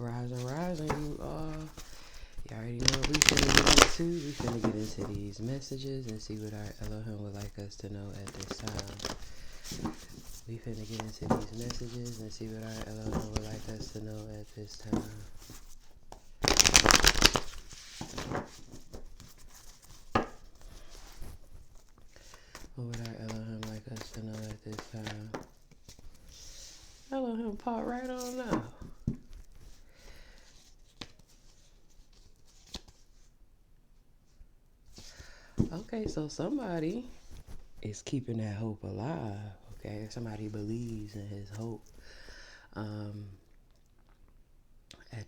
Rising, you all. You already know what we finna get into. We finna get into these messages and see what our Elohim would like us to know at this time. We finna get into these messages and see what our Elohim would like us to know at this time. What would our Elohim like us to know at this time? Elohim pop right on now. Okay, so somebody is keeping that hope alive. Okay, somebody believes in his hope at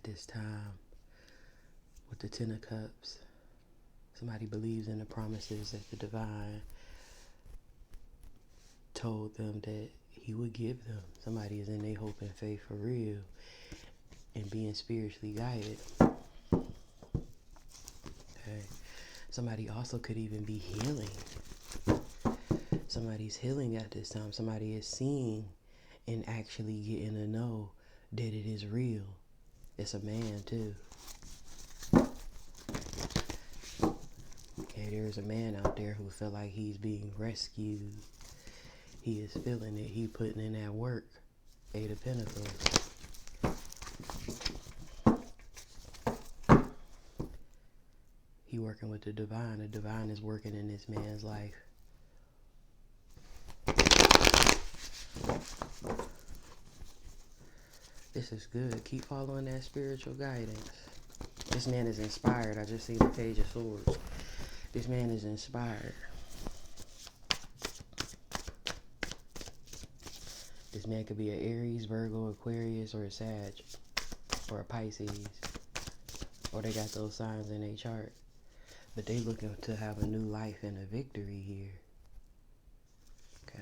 this time with the Ten of Cups. Somebody believes in the promises that the divine told them that he would give them. Somebody is in their hope and faith for real and being spiritually guided. Okay. Somebody also could even be healing. Somebody's healing at this time. Somebody is seeing and actually getting to know that it is real. It's a man too. Okay, there's a man out there who feel like he's being rescued. He is feeling it. He putting in that work. Eight of Pentacles. He working with the divine. The divine is working in this man's life. This is good. Keep following that spiritual guidance. This man is inspired. I just seen the Page of Swords. This man is inspired. This man could be an Aries, Virgo, Aquarius, or a Sag, or a Pisces. Or they got those signs in their chart. But they looking to have a new life and a victory here. Okay.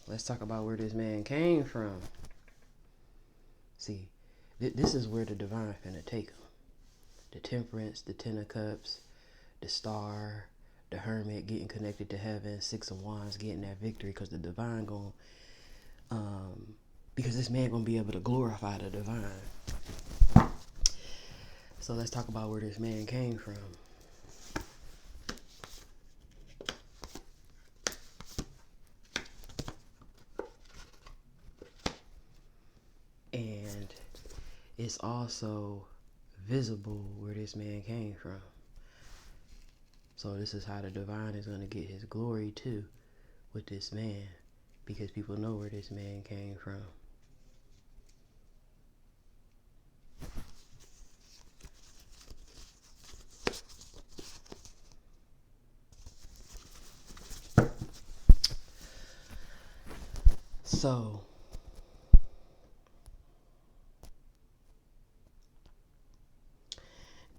Let's talk about where this man came from. See, this is where the divine finna take him. The Temperance, the Ten of Cups, the Star, the Hermit getting connected to heaven, Six of Wands getting that victory because the divine going, because this man gonna be able to glorify the divine. So let's talk about where this man came from. And it's also visible where this man came from. So this is how the divine is going to get his glory too with this man, because people know where this man came from. So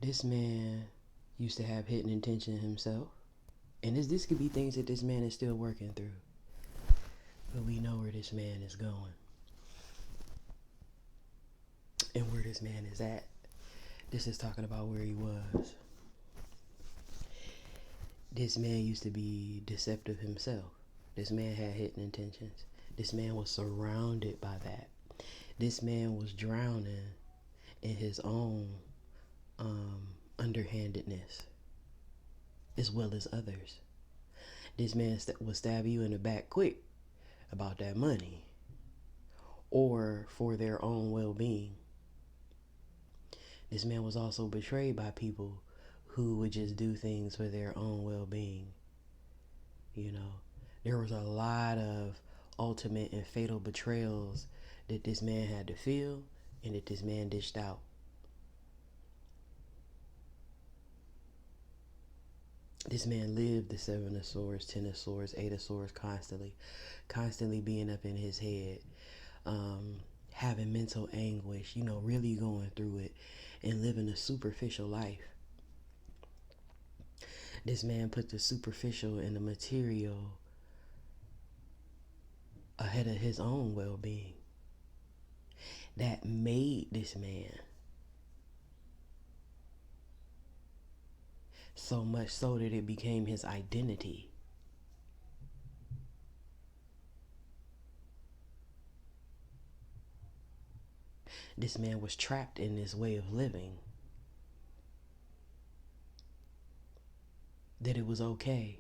this man used to have hidden intention himself. And this could be things that this man is still working through. But we know where this man is going. And where this man is at. This is talking about where he was. This man used to be deceptive himself. This man had hidden intentions. This man was surrounded by that. This man was drowning in his own underhandedness, as well as others. This man will stab you in the back quick about that money or for their own well-being. This man was also betrayed by people who would just do things for their own well-being. You know, there was a lot of ultimate and fatal betrayals that this man had to feel and that this man dished out. This man lived the Seven of Swords, Ten of Swords, Eight of Swords constantly being up in his head, having mental anguish, you know, really going through it and living a superficial life. This man put the superficial and the material ahead of his own well-being. That made this man So much so that it became his identity. This man was trapped in this way of living. That it was okay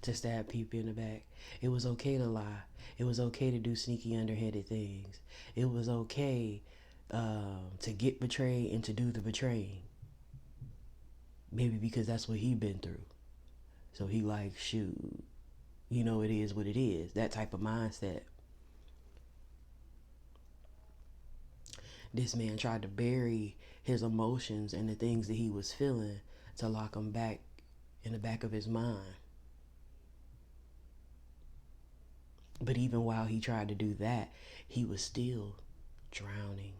to stab people in the back. It was okay to lie. It was okay to do sneaky, underhanded things. It was okay to get betrayed and to do the betraying. Maybe because that's what he been through. So he like, shoot, you know, it is what it is. That type of mindset. This man tried to bury his emotions and the things that he was feeling to lock them back in the back of his mind. But even while he tried to do that, he was still drowning.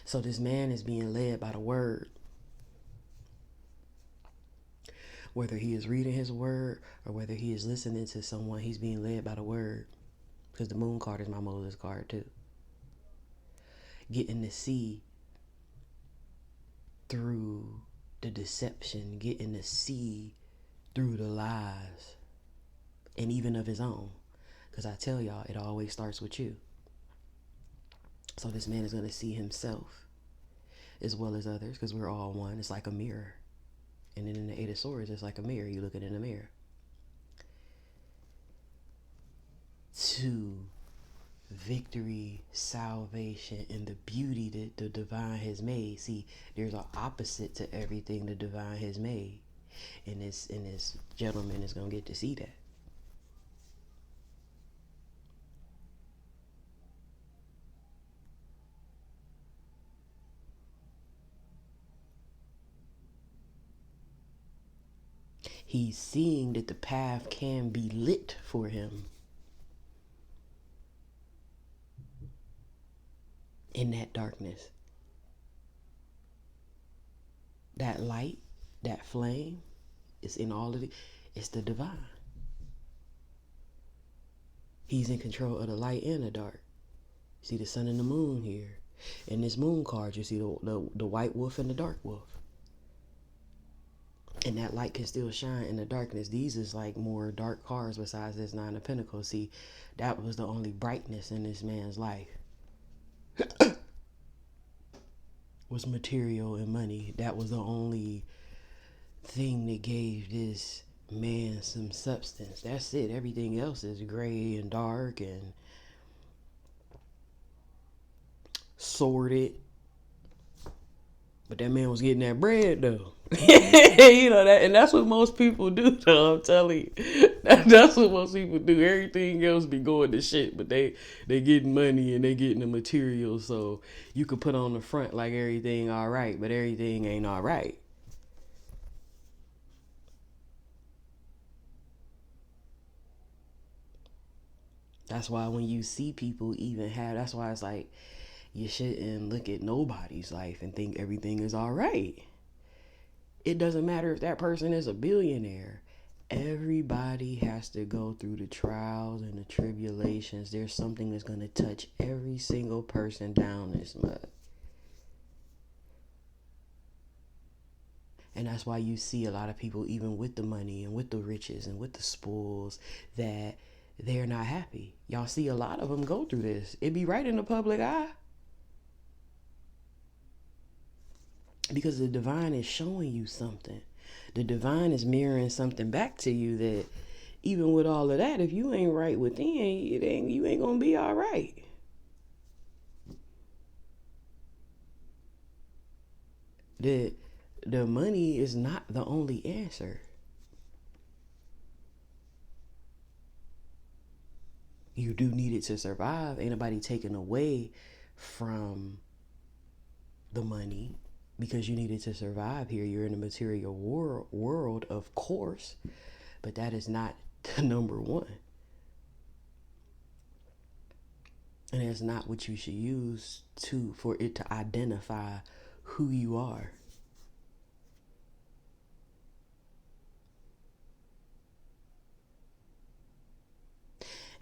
So this man is being led by the word. Whether he is reading his word or whether he is listening to someone, he's being led by the word. Because the moon card is my Moses card too. Getting to see through the deception, getting to see through the lies, and even of his own. Because I tell y'all, it always starts with you. So this man is going to see himself as well as others, because we're all one. It's like a mirror. And then in the Eight of Swords, it's like a mirror. You look at it in a mirror. To victory, salvation, and the beauty that the divine has made. See, there's an opposite to everything the divine has made. And this gentleman is going to get to see that. He's seeing that the path can be lit for him. In that darkness. That light, that flame, is in all of it. It's the divine. He's in control of the light and the dark. See the sun and the moon here. In this moon card, you see the white wolf and the dark wolf. And that light can still shine in the darkness. These is like more dark cards besides this Nine of Pentacles. See, that was the only brightness in this man's life. Was material and money. That was the only thing that gave this man some substance. That's it. Everything else is gray and dark and sordid. But that man was getting that bread though. You know that, and that's what most people do though, I'm telling you. That's what most people do. Everything else be going to shit, but they getting money and they getting the material, so you could put on the front like everything all right, but everything ain't all right. That's why when you see people even have, that's why it's like you shouldn't look at nobody's life and think everything is all right. It doesn't matter if that person is a billionaire. Everybody has to go through the trials and the tribulations. There's something that's going to touch every single person down this mud. And that's why you see a lot of people, even with the money and with the riches and with the spoils, that they're not happy. Y'all see a lot of them go through this. It be right in the public eye. Because the divine is showing you something. The divine is mirroring something back to you that even with all of that, if you ain't right within, you ain't gonna be all right. The money is not the only answer. You do need it to survive. Ain't nobody taking away from the money because you need it to survive here. You're in a material world, of course, but that is not the number one. And it's not what you should use for it to identify who you are.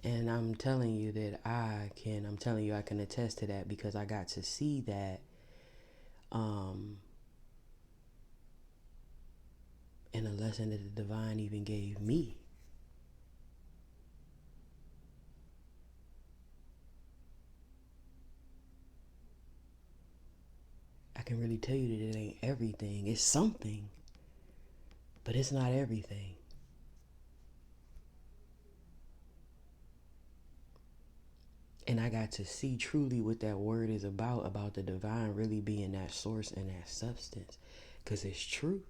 And I'm telling you I can attest to that because I got to see that in a lesson that the divine even gave me. I can really tell you that it ain't everything. It's something, but it's not everything. And I got to see truly what that word is about the divine really being that source and that substance. Because it's true,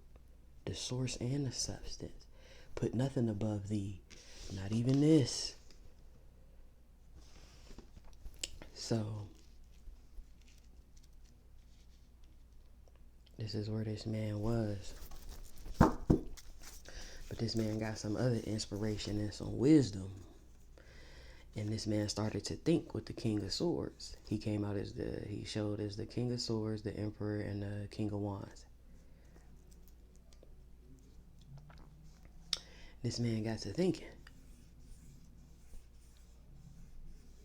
the source and the substance. Put nothing above thee, not even this. So, this is where this man was. But this man got some other inspiration and some wisdom. And this man started to think with the King of Swords. He came out he showed as the King of Swords, the Emperor, and the King of Wands. This man got to thinking.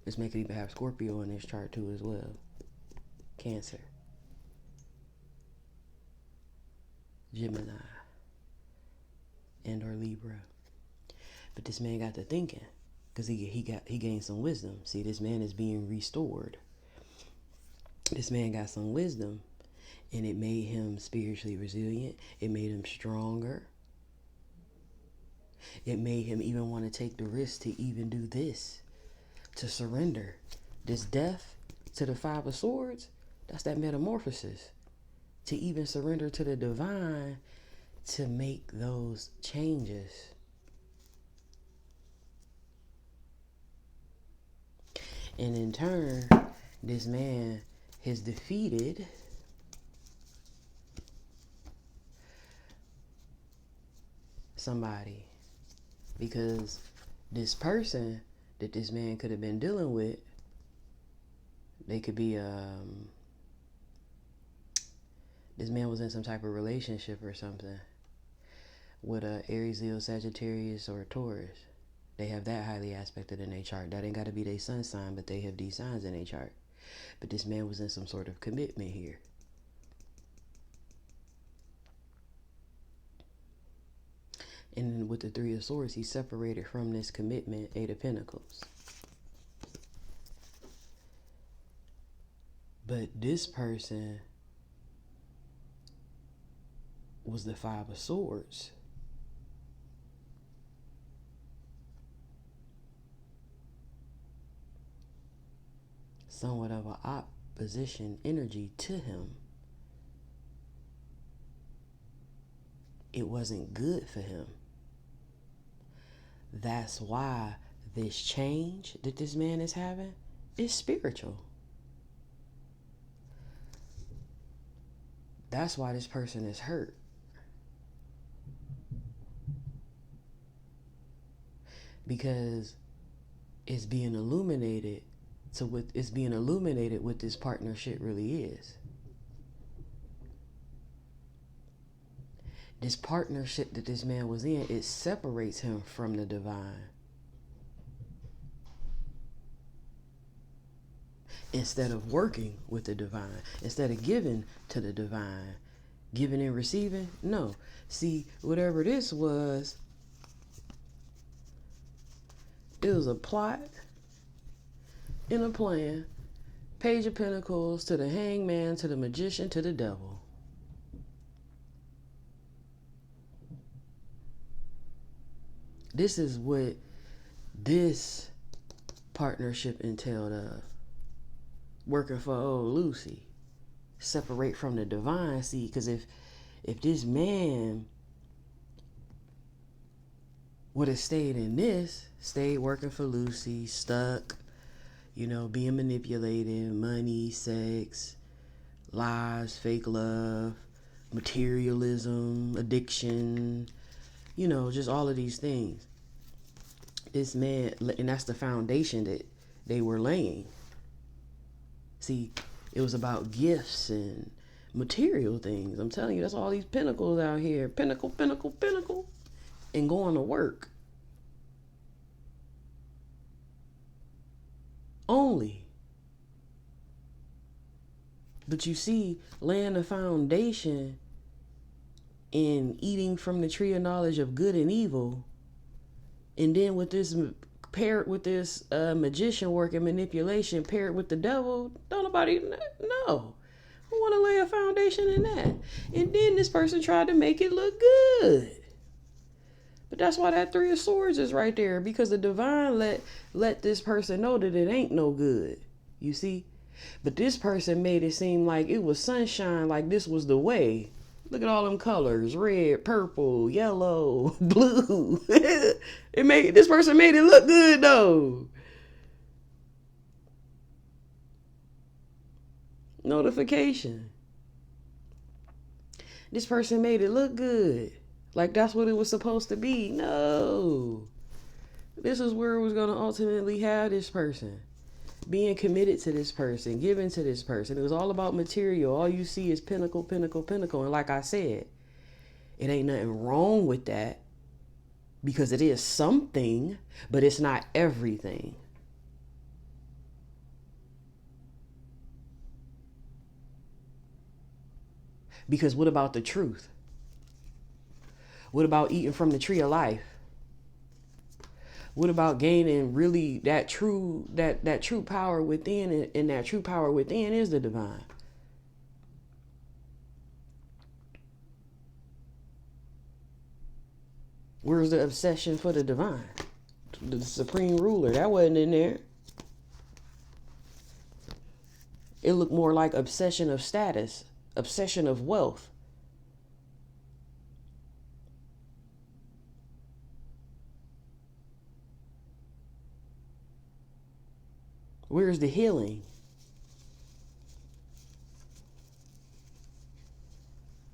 This man could even have Scorpio in his chart too as well. Cancer. Gemini. And or Libra. But this man got to thinking. Because he gained some wisdom. See, this man is being restored. This man got some wisdom, and it made him spiritually resilient. It made him stronger. It made him even want to take the risk to even do this, to surrender. This death to the Five of Swords, that's that metamorphosis. To even surrender to the divine to make those changes. And in turn, this man has defeated somebody. Because this person that this man could have been dealing with, they could be, this man was in some type of relationship or something with a Aries, Leo, Sagittarius, or Taurus. They have that highly aspected in their chart. That ain't got to be their sun sign, but they have these signs in their chart. But this man was in some sort of commitment here. And with the Three of Swords, he separated from this commitment, Eight of Pentacles. But this person was the Five of Swords. Somewhat of an opposition energy to him. It wasn't good for him. That's why this change that this man is having is spiritual. That's why this person is hurt. Because it's being illuminated to what it's being illuminated what this partnership really is. This partnership that this man was in, it separates him from the divine. Instead of working with the divine, instead of giving to the divine, giving and receiving, no. See, whatever this was, it was a plot and a plan. Page of Pentacles to the Hangman, to the Magician, to the Devil. This is what this partnership entailed of. Working for old Lucy. Separate from the divine. See, because if this man would have stayed in this, stayed working for Lucy, stuck, you know, being manipulated, money, sex, lies, fake love, materialism, addiction, you know, just all of these things. This man, and that's the foundation that they were laying. See, it was about gifts and material things. I'm telling you, that's all these pinnacles out here. Pinnacle, pinnacle, pinnacle. And going to work. only. But you see, laying the foundation in eating from the tree of knowledge of good and evil, and then with this paired with this magician work and manipulation paired with the devil, don't nobody know. I want to lay a foundation in that. And then this person tried to make it look good. But that's why that 3 of Swords is right there, because the divine let this person know that it ain't no good. You see? But this person made it seem like it was sunshine, like this was the way. Look at all them colors: red, purple, yellow, blue. This person made it look good though. Notification. This person made it look good. Like that's what it was supposed to be. No. This is where it was going to ultimately have this person. Being committed to this person, giving to this person. It was all about material. All you see is pinnacle, pinnacle, pinnacle. And like I said, it ain't nothing wrong with that, because it is something, but it's not everything. Because what about the truth? What about eating from the tree of life? What about gaining really that true power within, and that true power within is the divine. Where's the obsession for the divine? The supreme ruler, that wasn't in there. It looked more like obsession of status, obsession of wealth. Where's the healing?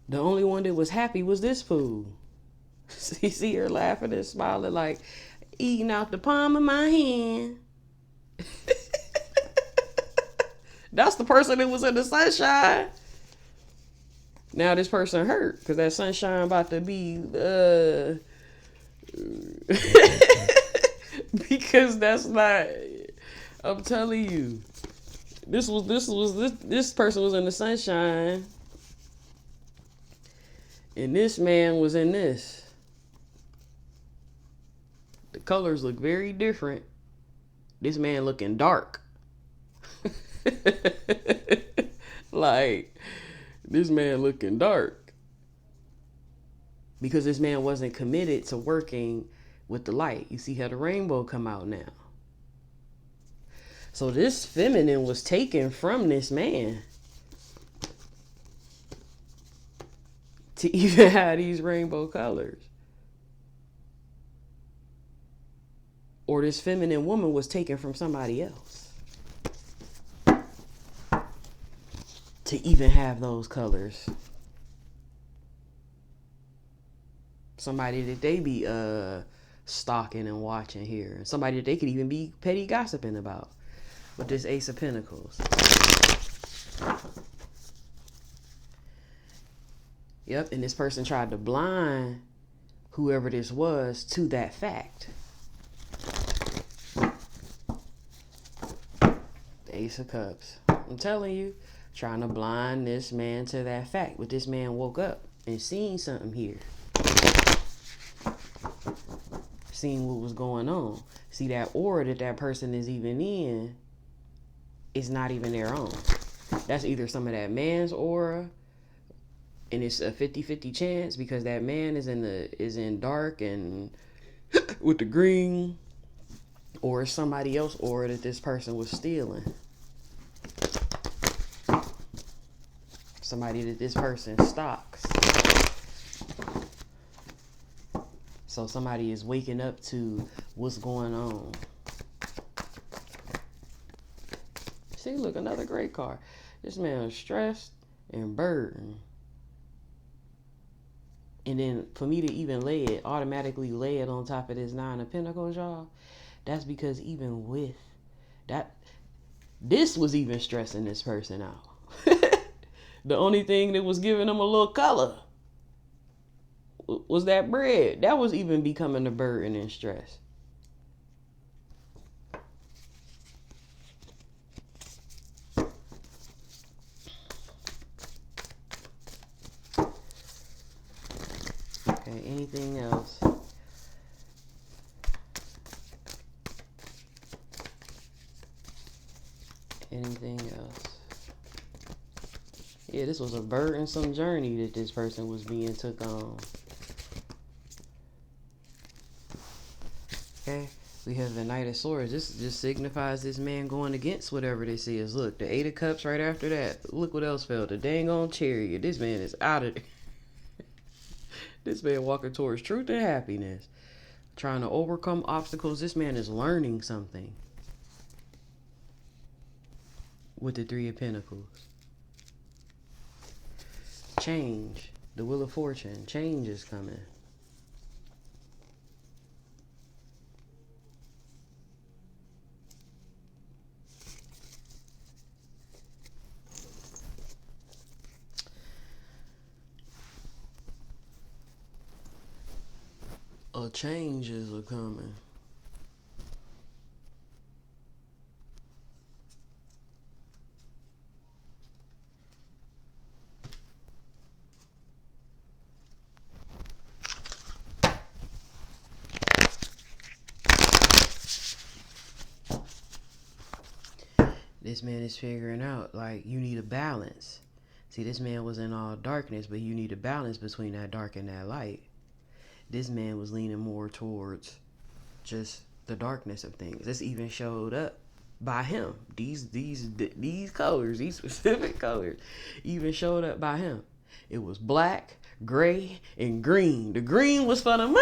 The only one that was happy was this fool. You see her laughing and smiling like, eating out the palm of my hand. That's the person that was in the sunshine. Now this person hurt because that sunshine about to be because that's not, I'm telling you, this person was in the sunshine, and this man was in this. The colors look very different. This man looking dark. Like, this man looking dark. Because this man wasn't committed to working with the light. You see how the rainbow come out now. So this feminine was taken from this man to even have these rainbow colors. Or this feminine woman was taken from somebody else to even have those colors. Somebody that they be stalking and watching here. Somebody that they could even be petty gossiping about. With this Ace of Pentacles. Yep, and this person tried to blind whoever this was to that fact. The Ace of Cups. I'm telling you, trying to blind this man to that fact. But this man woke up and seen something here. Seen what was going on. See, that aura that person is even in is not even their own. That's either some of that man's aura, and it's a 50-50 chance because that man is in dark and with the green, or it's somebody else aura that this person was stealing. Somebody that this person stalks. So somebody is waking up to what's going on. See, look, another great card. This man is stressed and burdened. And then for me to even automatically lay it on top of this 9 of Pentacles, y'all, that's because even with that, this was even stressing this person out. The only thing that was giving them a little color was that bread. That was even becoming a burden and stress. Anything else? Yeah, this was a burdensome journey that this person was being took on. Okay, we have the Knight of Swords. This just signifies this man going against whatever this is. Look, the Eight of Cups right after that. Look what else fell. The dang on Chariot. This man is out of it. This man walking towards truth and happiness. Trying to overcome obstacles. This man is learning something. With the Three of Pentacles. Change. The Wheel of Fortune. Change is coming. Changes are coming. This man is figuring out, like, you need a balance. See, this man was in all darkness, but you need a balance between that dark and that light. This man was leaning more towards just the darkness of things. This even showed up by him. These colors, these specific colors, even showed up by him. It was black, gray, and green. The green was for the money.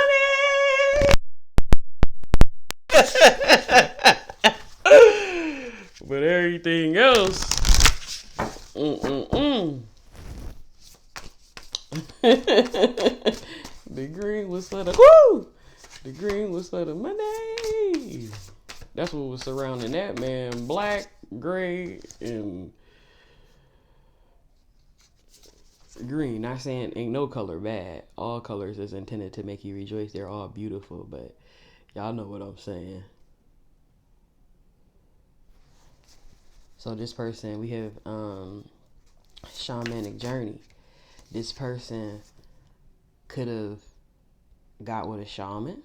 But everything else, the green was for the The green was for the money. That's what was surrounding that man. Black, gray, and green. Not saying ain't no color bad. All colors is intended to make you rejoice. They're all beautiful, but y'all know what I'm saying. So this person, we have shamanic journey. This person could have got with a shaman,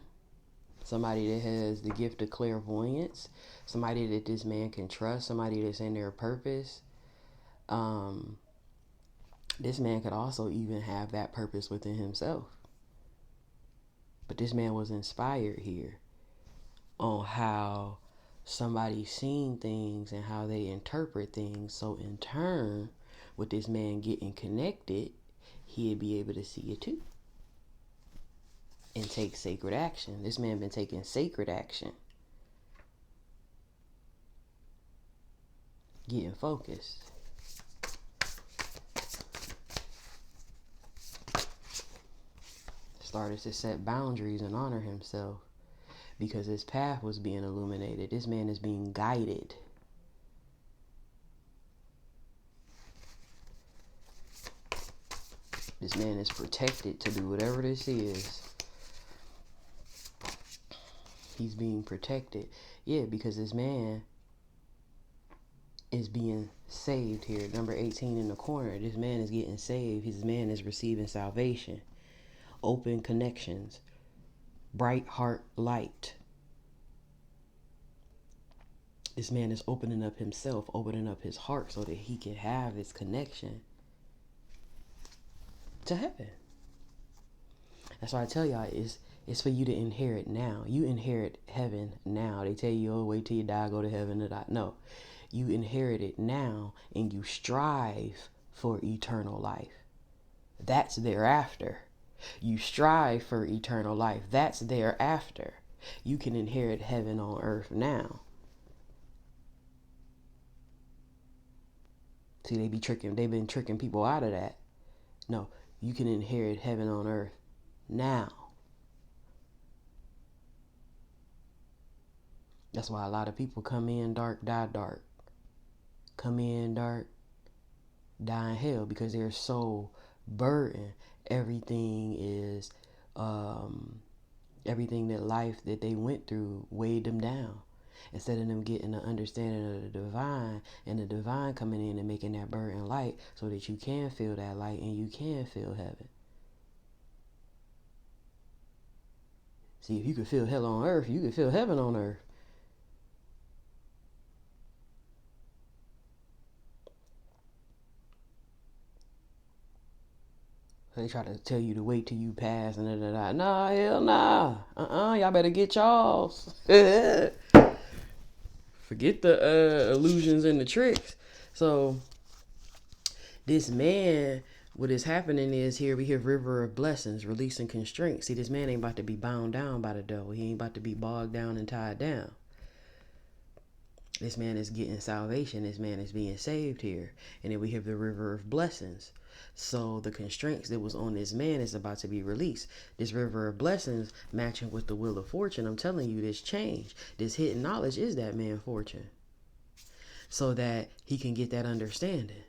somebody that has the gift of clairvoyance, somebody that this man can trust, somebody that's in their purpose. This man could also even have that purpose within himself. But this man was inspired here on how somebody's seeing things and how they interpret things. So in turn, with this man getting connected, he'd be able to see it too. And take sacred action. This man been taking sacred action. Getting focused. Started to set boundaries and honor himself. Because his path was being illuminated. This man is being guided. This man is protected to do whatever this is. He's being protected. Yeah, because this man is being saved here. Number 18 in the corner. This man is getting saved. His man is receiving salvation. Open connections. Bright heart light. This man is opening up himself, opening up his heart so that he can have his connection to heaven. That's why I tell y'all, it's for you to inherit now. You inherit heaven now. They tell you, oh, wait till you die, go to heaven or die. No, you inherit it now and you strive for eternal life. That's thereafter. You strive for eternal life. That's thereafter. You can inherit heaven on earth now. See, they've been tricking people out of that. No, you can inherit heaven on earth now. That's why a lot of people come in dark, die dark. Come in dark, die in hell, because they're so burdened. Everything is, everything that life that they went through weighed them down. Instead of them getting an understanding of the divine, and the divine coming in and making that burden light so that you can feel that light and you can feel heaven. See, if you could feel hell on earth, you could feel heaven on earth. They try to tell you to wait till you pass and da da da. Nah, hell nah. Y'all better get y'all's. Forget the illusions and the tricks. So this man, what is happening is here we have river of blessings, releasing constraints. See, this man ain't about to be bound down by the devil. He ain't about to be bogged down and tied down. This man is getting salvation. This man is being saved here. And then we have the river of blessings. So the constraints that was on this man is about to be released. This river of blessings matching with the wheel of fortune. I'm telling you, this change, this hidden knowledge is that man fortune. So that he can get that understanding.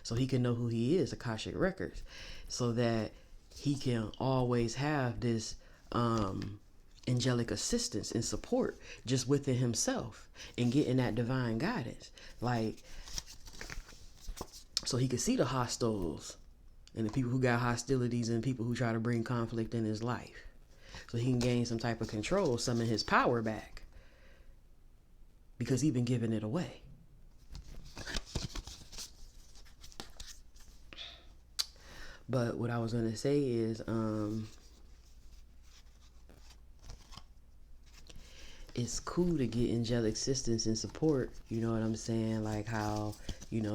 So he can know who he is, Akashic Records. So that he can always have this angelic assistance and support just within himself and getting that divine guidance. Like, so he could see the hostiles and the people who got hostilities and people who try to bring conflict in his life. So he can gain some type of control, summon his power back. Because he's been giving it away. But what I was going to say is, it's cool to get angelic assistance and support. You know what I'm saying? Like how,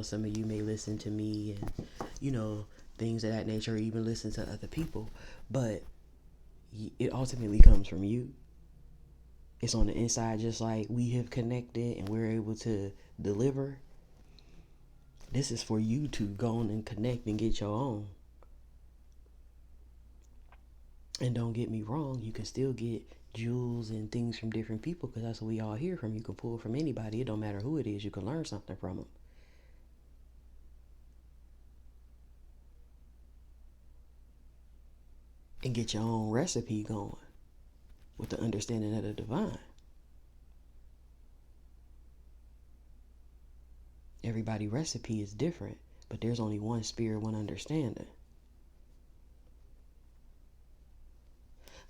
some of you may listen to me and, things of that nature, or even listen to other people. But it ultimately comes from you. It's on the inside, just like we have connected and we're able to deliver. This is for you to go on and connect and get your own. And don't get me wrong, you can still get jewels and things from different people because that's what we all hear from. You can pull from anybody. It don't matter who it is. You can learn something from them. And get your own recipe going with the understanding of the divine. Everybody's recipe is different, but there's only one spirit, one understanding.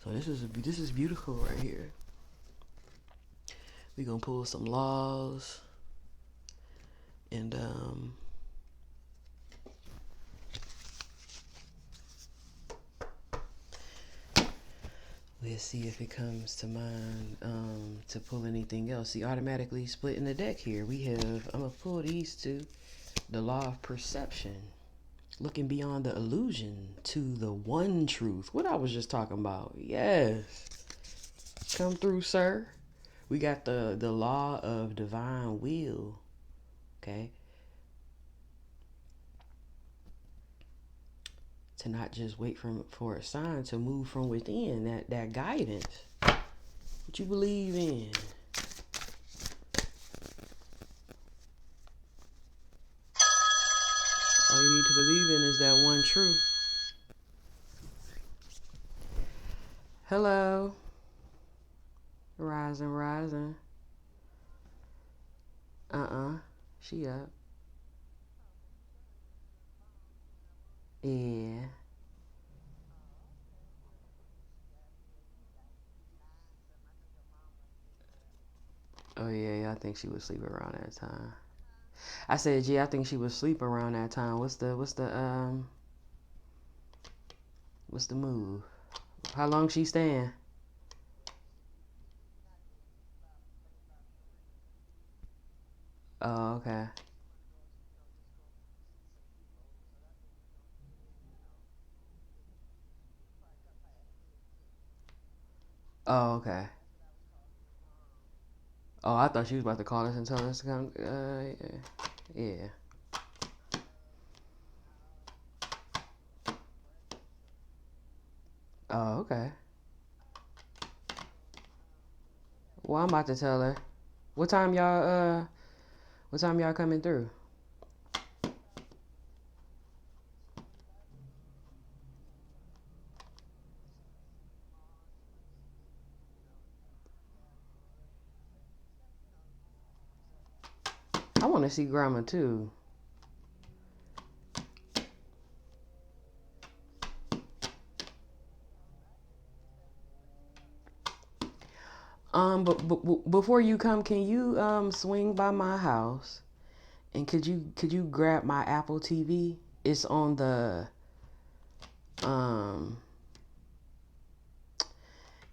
So this is beautiful right here. We're gonna pull some laws and we'll see if it comes to mind to pull anything else. See, automatically splitting the deck here. We have, I'm gonna pull these two. The law of perception. Looking beyond the illusion to the one truth. What I was just talking about. Yes. Come through, sir. We got the law of divine will. Okay. To not just wait for a sign, to move from within. That guidance. What you believe in. All you need to believe in is that one truth. Hello. Rising. She up. Yeah. Oh yeah, I think she was sleeping around that time. I said, yeah, I think she was asleep around that time. What's the move? How long she staying? Oh, okay. Oh, okay. Oh, I thought she was about to call us and tell us to come. Yeah. Oh, okay. Well, I'm about to tell her. What time y'all coming through? I want to see Grandma too. But before you come, can you swing by my house and could you grab my Apple TV? It's on the Um,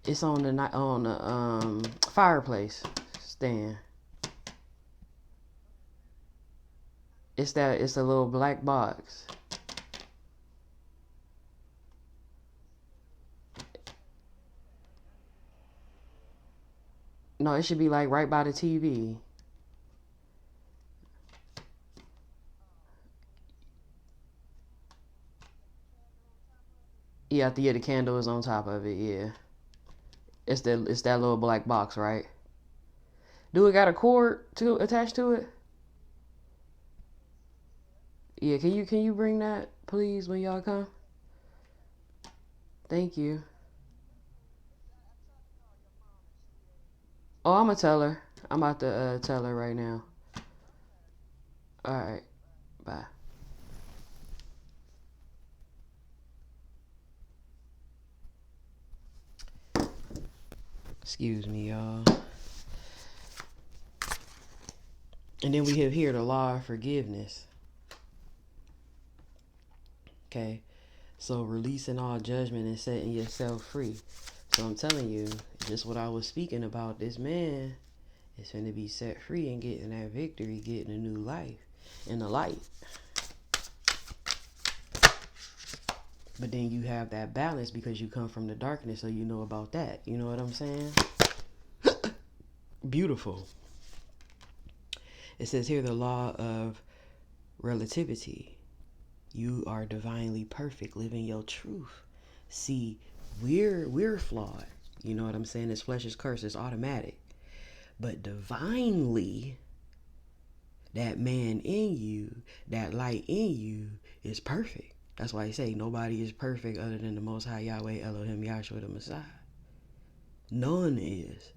it's on the fireplace stand. It's a little black box. No, it should be like right by the TV. Yeah, the candle is on top of it. Yeah, it's that little black box, right? Do it got a cord to attach to it? Yeah, can you bring that please when y'all come? Thank you. Oh, I'm gonna tell her. I'm about to tell her right now. All right, bye. Excuse me, y'all. And then we have here the law of forgiveness. Okay, so releasing all judgment and setting yourself free. So I'm telling you, just what I was speaking about. This man is going to be set free and getting that victory, getting a new life in the light. But then you have that balance because you come from the darkness, so you know about that. You know what I'm saying? Beautiful. It says here the law of relativity. You are divinely perfect, living your truth. See, we're flawed. You know what I'm saying? This flesh is cursed. It's automatic. But divinely, that man in you, that light in you is perfect. That's why I say nobody is perfect other than the Most High Yahweh Elohim Yahshua the Messiah. None is.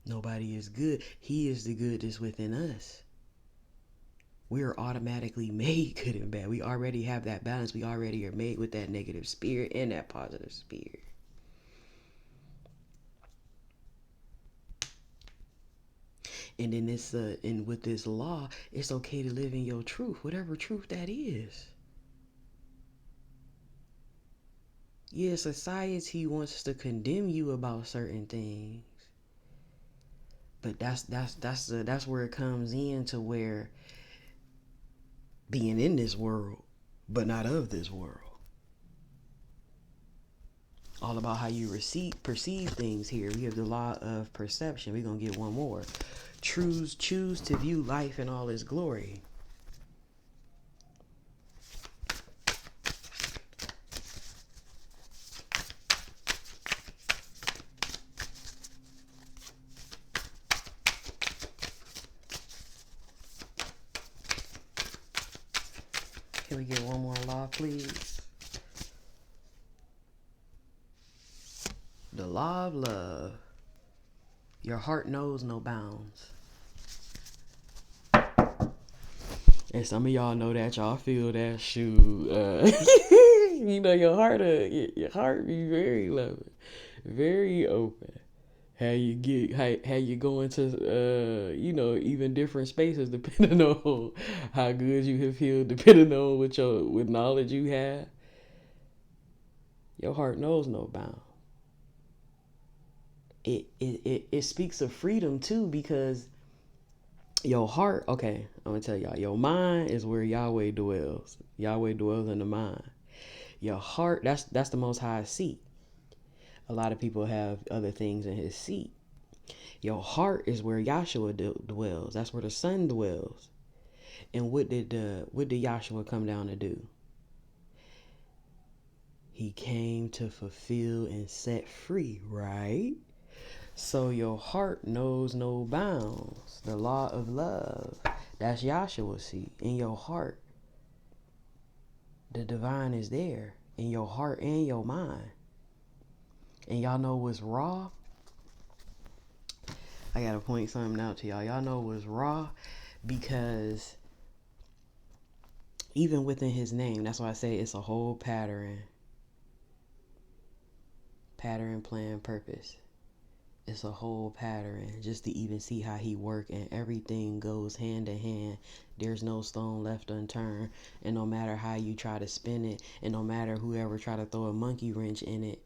Nobody is good. He is the good that's within us. We are automatically made good and bad. We already have that balance. We already are made with that negative spirit and that positive spirit. And then and with this law, it's okay to live in your truth, whatever truth that is. Yeah, society wants to condemn you about certain things, but that's where it comes in to where being in this world, but not of this world. All about how you perceive things here. We have the law of perception. We're gonna get one more. Choose to view life in all its glory. Can we get one more law, please? The law of love. Your heart knows no bounds. And some of y'all know that. Y'all feel that shoe. You know your heart be very loving, very open. How you go into even different spaces depending on how good you have feel, depending on with knowledge you have. Your heart knows no bounds. It speaks of freedom too, because your heart, okay, I'm gonna tell y'all, your mind is where Yahweh dwells. Yahweh dwells in the mind. Your heart, that's the Most High seat. A lot of people have other things in his seat. Your heart is where Yahshua dwells. That's where the Son dwells. And what did Yahshua come down to do? He came to fulfill and set free, right? So your heart knows no bounds. The law of love. That's Yahshua's seat. In your heart, the divine is there. In your heart and your mind. And y'all know what's raw? I gotta point something out to y'all. Y'all know what's raw? Because even within his name, that's why I say it's a whole pattern. Pattern, plan, purpose. It's a whole pattern just to even see how he work, and everything goes hand in hand. There's no stone left unturned, and no matter how you try to spin it, and no matter whoever try to throw a monkey wrench in it,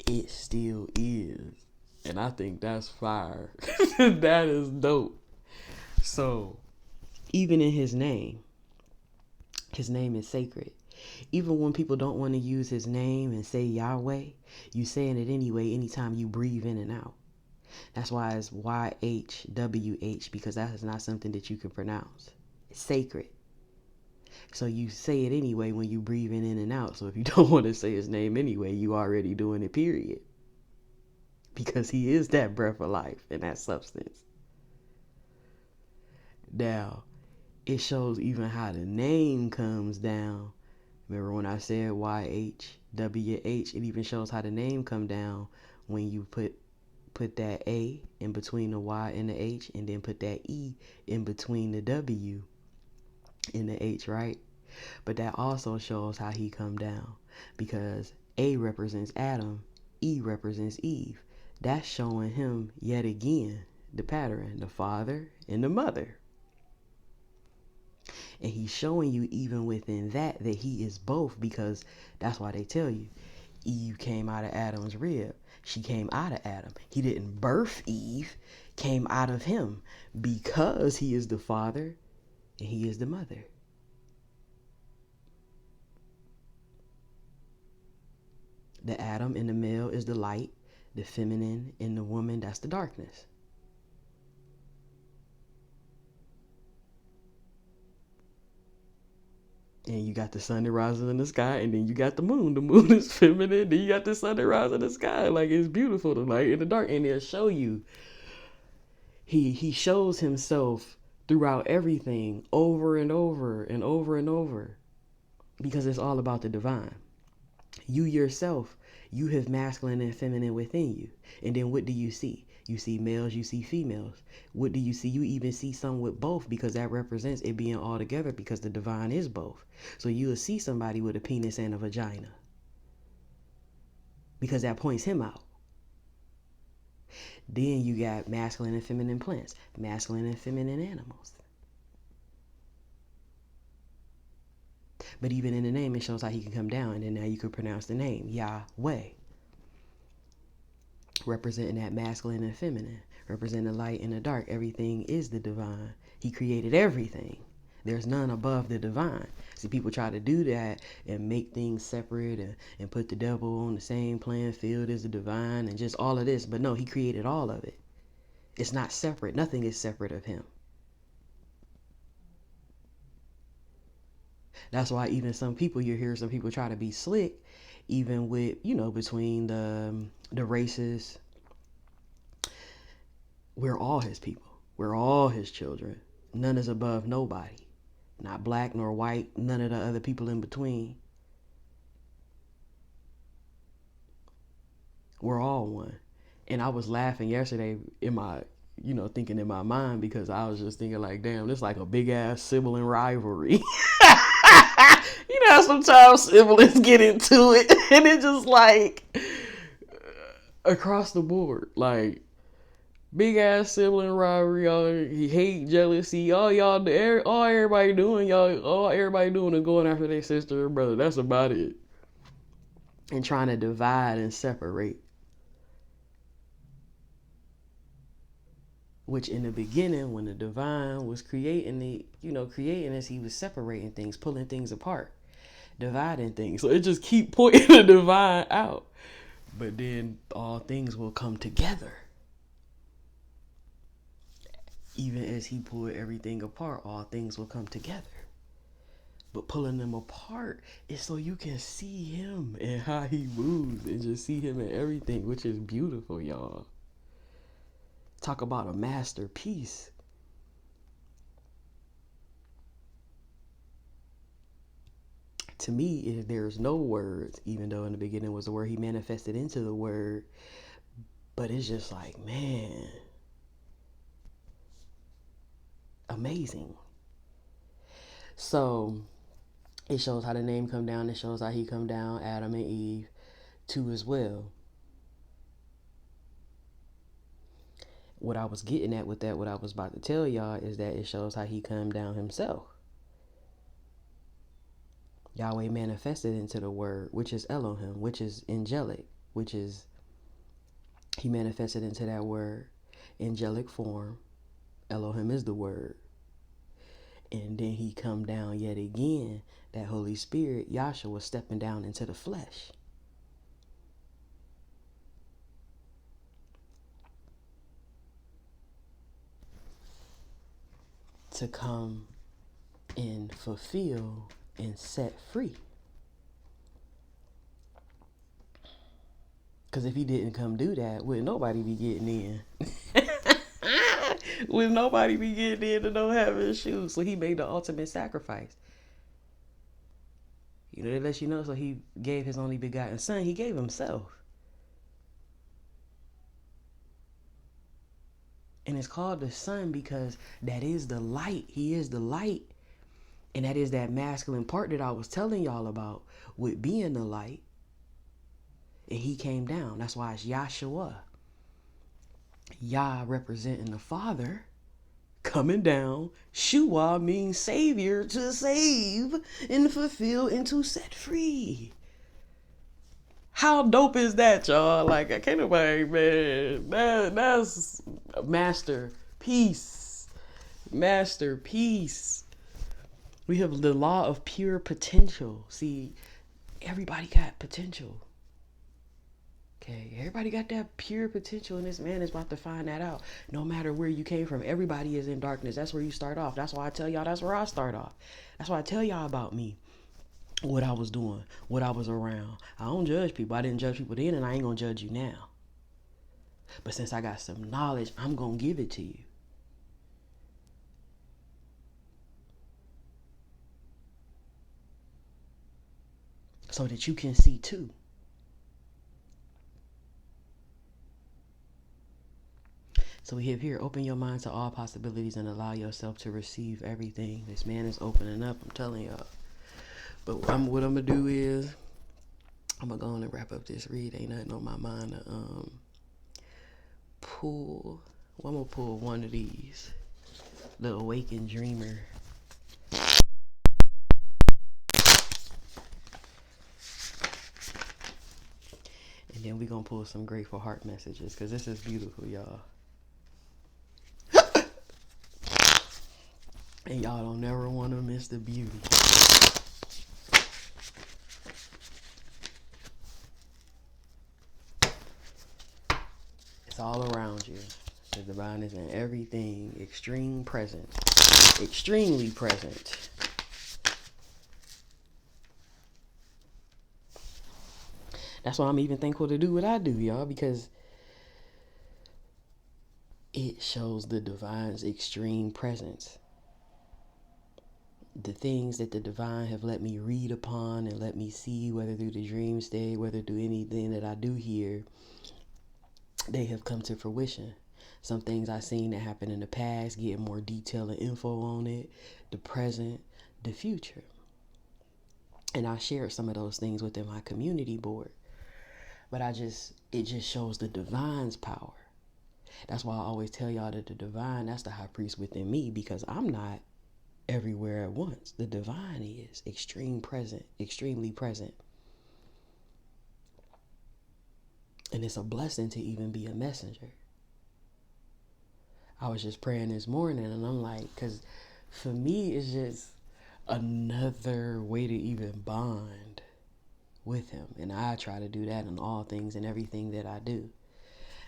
it still is. And I think that's fire. That is dope. So even in his name is sacred. Even when people don't want to use his name and say Yahweh, you saying it anyway anytime you breathe in and out. That's why it's YHWH, because that is not something that you can pronounce. It's sacred. So you say it anyway when you breathing in and out. So if you don't want to say his name anyway, you already doing it, period. Because he is that breath of life and that substance. Now, it shows even how the name comes down. Remember when I said YHWH, it even shows how the name come down when you put that A in between the Y and the H, and then put that E in between the W and the H, right? But that also shows how he come down, because A represents Adam, E represents Eve. That's showing him yet again the pattern, the father and the mother. And he's showing you even within that he is both, because that's why they tell you Eve came out of Adam's rib. She came out of Adam. He didn't birth Eve, came out of him, because he is the father and he is the mother. The Adam in the male is the light. The feminine in the woman, that's the darkness. And you got the sun that rises in the sky, and then you got the moon. The moon is feminine, then you got the sun that rises in the sky. Like, it's beautiful, the light and the dark. And they'll show you. He shows himself throughout everything over and over and over and over. Because it's all about the divine. You yourself, you have masculine and feminine within you. And then what do you see? You see males, you see females. What do you see? You even see some with both, because that represents it being all together, because the divine is both. So you'll see somebody with a penis and a vagina, because that points him out. Then you got masculine and feminine plants, masculine and feminine animals. But even in the name, it shows how he can come down, and then now you can pronounce the name, Yahweh. Representing that masculine and feminine, representing the light and the dark. Everything is the divine. He created everything. There's none above the divine. See, people try to do that and make things separate, and put the devil on the same playing field as the divine and just all of this. But no, he created all of it. It's not separate. Nothing is separate of him. That's why even some people, you hear some people try to be slick, even with, between the races. We're all his people. We're all his children. None is above nobody. Not black nor white, none of the other people in between. We're all one. And I was laughing yesterday in my, thinking in my mind, because I was just thinking like, damn, this is like a big ass sibling rivalry. You know how sometimes siblings get into it, and it's just like across the board, like big ass sibling rivalry, all hate, jealousy, all everybody doing is going after their sister or brother. That's about it. And trying to divide and separate. Which in the beginning, when the divine was creating this, he was separating things, pulling things apart, dividing things. So it just keep pointing the divine out. But then all things will come together. Even as he pulled everything apart, all things will come together. But pulling them apart is so you can see him and how he moves, and just see him in everything, which is beautiful, y'all. Talk about a masterpiece. To me, there's no words, even though in the beginning was the word, he manifested into the word. But it's just like, man, amazing. So it shows how the name come down. It shows how he come down, Adam and Eve, too, as well. what I was getting at with that, what I was about to tell y'all, is that it shows how he come down himself. Yahweh manifested into the word, which is Elohim, which is angelic, which is, he manifested into that word, angelic form. Elohim is the word. And then he come down yet again, that Holy Spirit, Yahshua, was stepping down into the flesh. To come and fulfill and set free. Because if he didn't come do that, would nobody be getting in? Would nobody be getting in to no having shoes? So he made the ultimate sacrifice. You know, that lets you know. So he gave his only begotten son. He gave himself. And it's called the son because that is the light. He is the light. And that is that masculine part that I was telling y'all about with being the light. And he came down. That's why it's Yahshua. Yah representing the Father coming down. Shua means Savior, to save and fulfill and to set free. How dope is that, y'all? Like, I can't nobody, man. That's masterpiece. Masterpiece. We have the law of pure potential. See, everybody got potential. Okay, everybody got that pure potential, and this man is about to find that out. No matter where you came from, everybody is in darkness. That's where you start off. That's why I tell y'all that's where I start off. That's why I tell y'all about me, what I was doing, what I was around. I don't judge people. I didn't judge people then, and I ain't gonna judge you now. But since I got some knowledge, I'm gonna give it to you. So that you can see too. So we have here, open your mind to all possibilities and allow yourself to receive everything. This man is opening up, I'm telling y'all. But what I'm gonna do is, I'm gonna go on and wrap up this read. Ain't nothing on my mind to pull. Well, I'm gonna pull one of these, the Awakened Dreamer. And then we're gonna pull some Grateful Heart messages, because this is beautiful, y'all. And y'all don't never want to miss the beauty. It's all around you. The divine is in everything. Extreme present. Extremely present. That's why I'm even thankful to do what I do, y'all, because it shows the divine's extreme presence. The things that the divine have let me read upon and let me see, whether through the dream state, whether through anything that I do here, they have come to fruition. Some things I've seen that happened in the past, getting more detail and info on it, the present, the future. And I shared some of those things within my community board. But it just shows the divine's power. That's why I always tell y'all that the divine, that's the high priest within me, because I'm not everywhere at once. The divine is extremely present. And it's a blessing to even be a messenger. I was just praying this morning, and I'm like, because for me, it's just another way to even bond with him. And I try to do that in all things and everything that I do.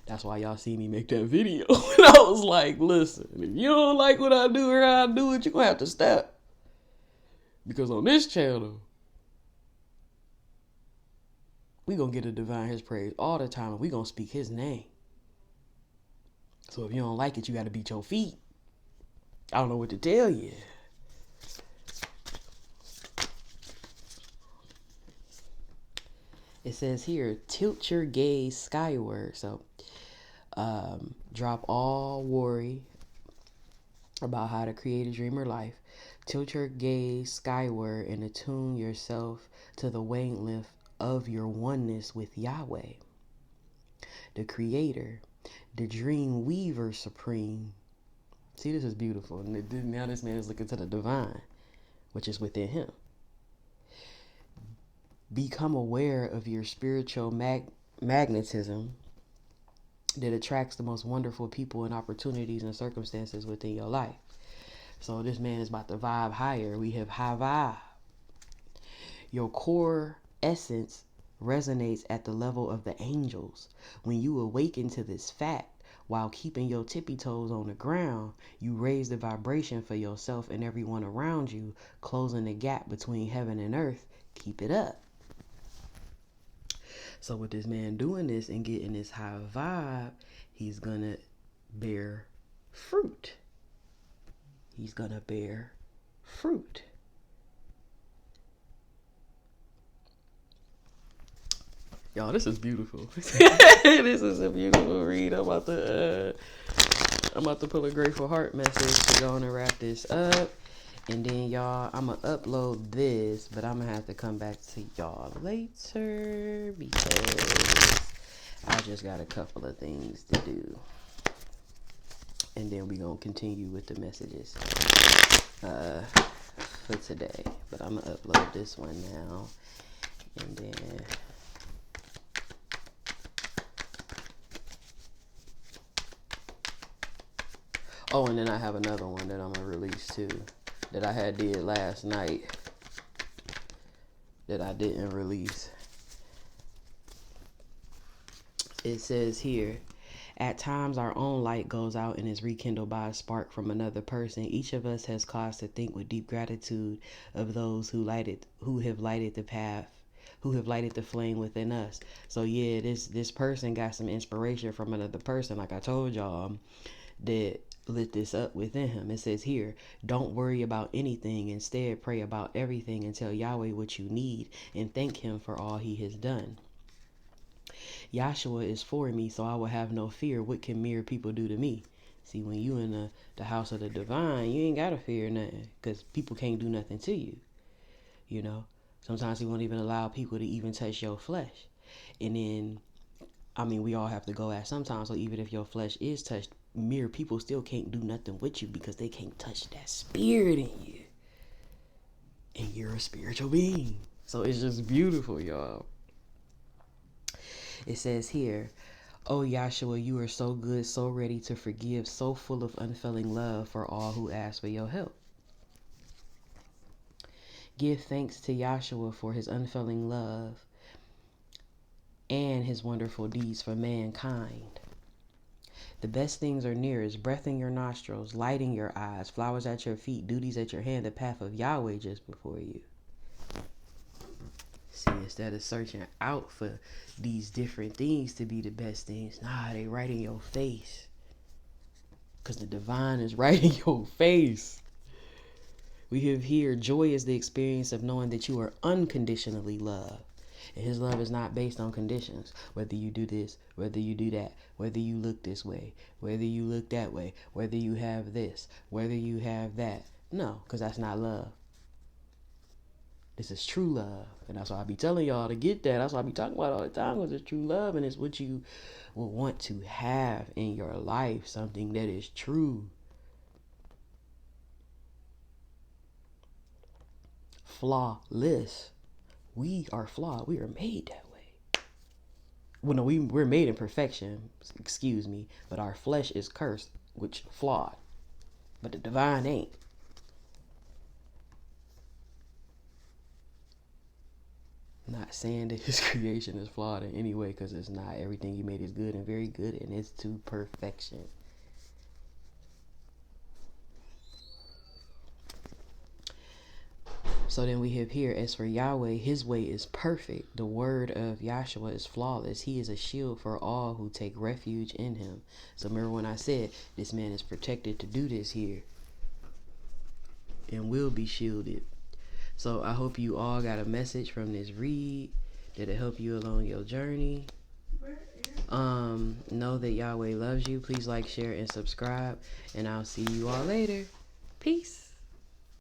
That's why y'all see me make that video. And I was like, listen, if you don't like what I do or how I do it, you're going to have to stop. Because on this channel, we going to get a divine his praise all the time, and we going to speak his name. So if you don't like it, you got to beat your feet. I don't know what to tell you. It says here, tilt your gaze skyward. So drop all worry about how to create a dreamer life. Tilt your gaze skyward and attune yourself to the wavelength of your oneness with Yahweh, the Creator, the dream weaver supreme. See, this is beautiful. Now this man is looking to the divine, which is within him. Become aware of your spiritual magnetism that attracts the most wonderful people and opportunities and circumstances within your life. So this man is about to vibe higher. We have high vibe. Your core essence resonates at the level of the angels. When you awaken to this fact, while keeping your tippy toes on the ground, you raise the vibration for yourself and everyone around you, closing the gap between heaven and earth. Keep it up. So with this man doing this and getting this high vibe, he's gonna bear fruit. He's gonna bear fruit. Y'all, this is beautiful. This is a beautiful read. I'm about to pull a grateful heart message to go on and wrap this up. And then y'all, I'm going to upload this, but I'm going to have to come back to y'all later because I just got a couple of things to do. And then we going to continue with the messages for today. But I'm going to upload this one now. And then... oh, and then I have another one that I'm going to release too, that I had did last night that I didn't release. It says here, at times our own light goes out and is rekindled by a spark from another person. Each of us has cause to think with deep gratitude of those who have lighted the path, who have lighted the flame within us. So yeah, this person got some inspiration from another person, like I told y'all, that lit this up within him. It says here, don't worry about anything. Instead, pray about everything and tell Yahweh what you need and thank him for all he has done. Yahshua is for me, so I will have no fear. What can mere people do to me? See, when you in the house of the divine, you ain't got to fear nothing because people can't do nothing to you. You know, sometimes he won't even allow people to even touch your flesh. And then, I mean, we all have to go at sometimes. So even if your flesh is touched, mere people still can't do nothing with you because they can't touch that spirit in you. And you're a spiritual being. So it's just beautiful, y'all. It says here, oh Yahshua, you are so good, so ready to forgive, so full of unfailing love for all who ask for your help. Give thanks to Yahshua for his unfailing love and his wonderful deeds for mankind. The best things are nearest, breath in your nostrils, light in your eyes, flowers at your feet, duties at your hand, the path of Yahweh just before you. See, instead of searching out for these different things to be the best things, nah, they right in your face. Because the divine is right in your face. We have here, joy is the experience of knowing that you are unconditionally loved. And his love is not based on conditions. Whether you do this, whether you do that, whether you look this way, whether you look that way, whether you have this, whether you have that. No, because that's not love. This is true love. And that's why I be telling y'all to get that. That's why I be talking about all the time, because it's true love. And it's what you will want to have in your life. Something that is true. Flawless. We are flawed. We are made that way. Well, no, we're made in perfection. Excuse me. But our flesh is cursed, which flawed. But the divine ain't. Not saying that his creation is flawed in any way, because it's not. Everything he made is good and very good, and it's to perfection. So then we have here, as for Yahweh, his way is perfect. The word of Yahshua is flawless. He is a shield for all who take refuge in him. So remember when I said this man is protected to do this here and will be shielded. So I hope you all got a message from this read that'll help you along your journey. Know that Yahweh loves you. Please like, share, and subscribe. And I'll see you all later. Peace.